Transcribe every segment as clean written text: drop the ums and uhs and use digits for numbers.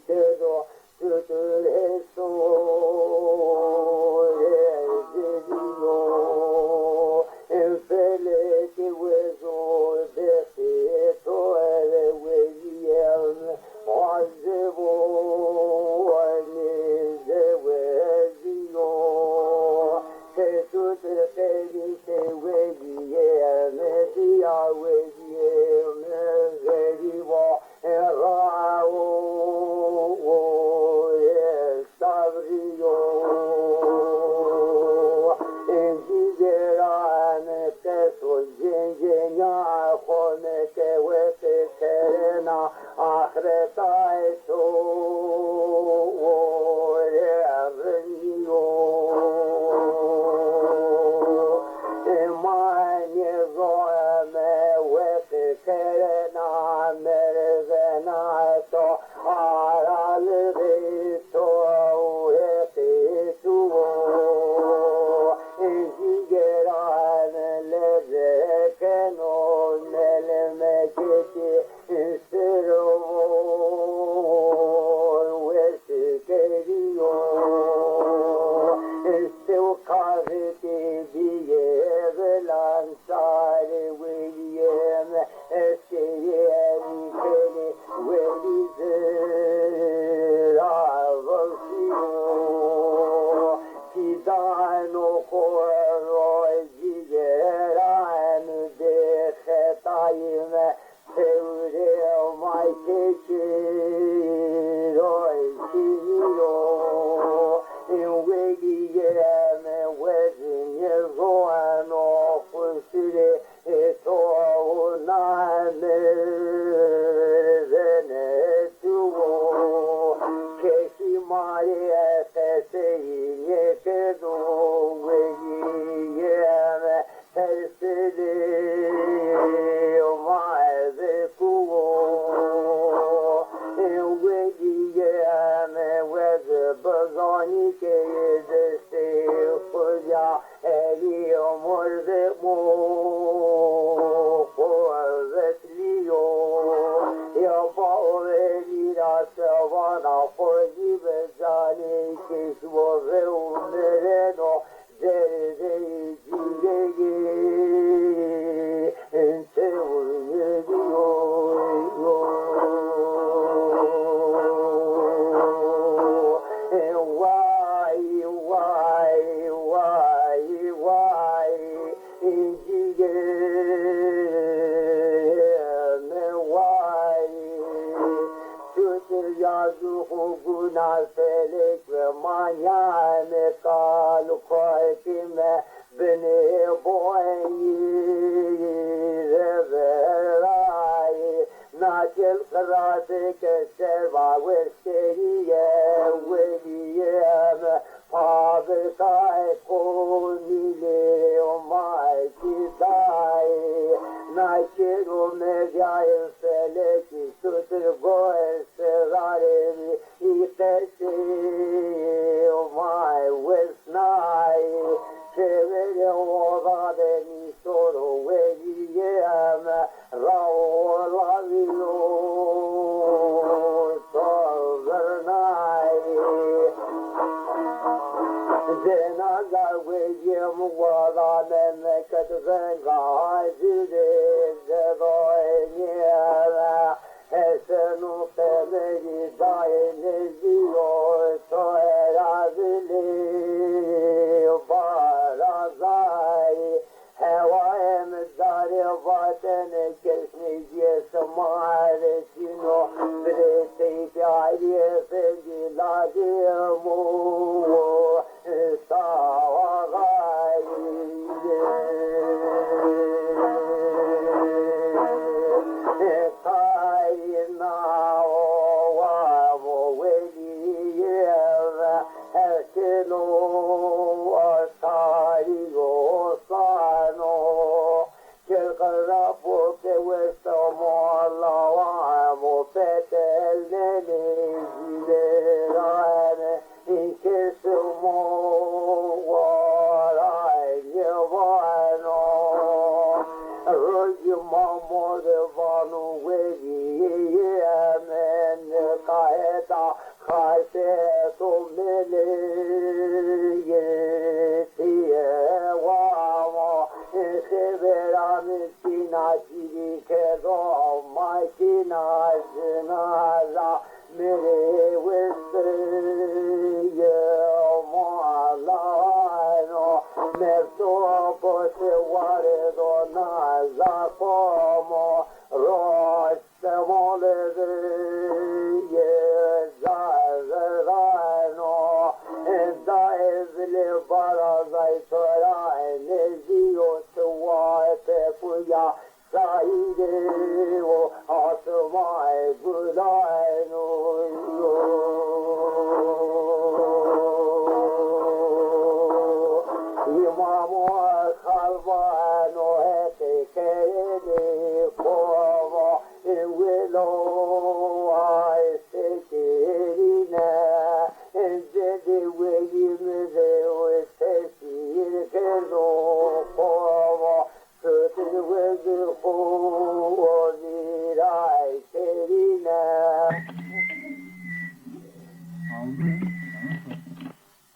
Tero Tutureso Dio Infele che ueso Defeto Ele William Ozevo Anise Wezio Che tutte felice William Dia William Verivo Erao eda Hazret o meleyetiye vama Severamı sinacili kedo makina zinaza mere vesiye malano Mevto poşe varedo naza como roste moleveye zazerano da evli barazay soray neziyo tuvaete puya saide o asmay gulayno İmam-ı Kalbano etekeyni kova velo ay sekerine Zedi veyimize o tesir keno kova Sütün vezi o ziray kerine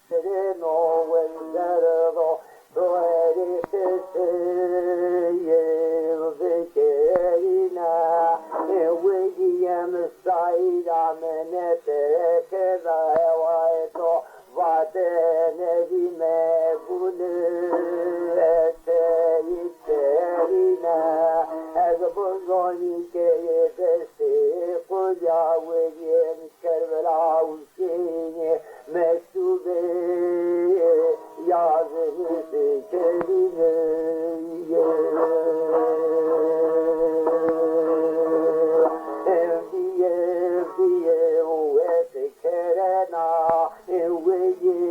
Sereno venderdo Vekerina Vegiyem sayda menete keda evaeto Vadene vime bunu ete iterina Egbozoni keye beste Kulya vegiyem kervela uskini Mektube yazını kerine Evdiye uvete kerena Evdiye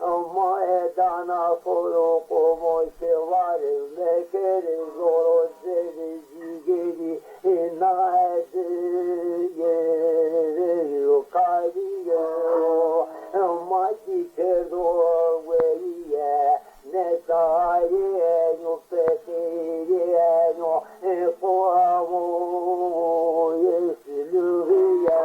Ama edana koro como se vare Mekeri zoro seri zigeri Inaedi Kariye Maki kedo weye Netaye no peteriye no Epoamo yesiluye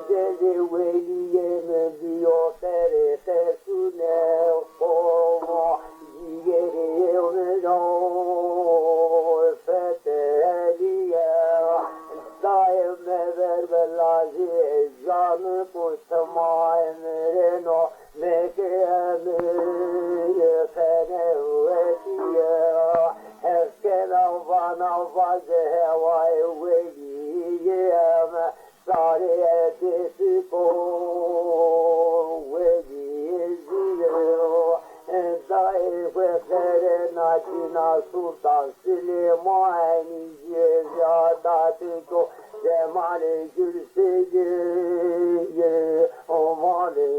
Dede weye me diyo tere tesune Como yigeri no Feteliye Daime verbelazi canı kuştama emreno Mekemi fenevvetiye Eskena vana vaze hevay veliyem Sariye desiko veliyiziyo Daifetlere nakina sultan Süleyman'i cezada tüko Zemane gülseye o mali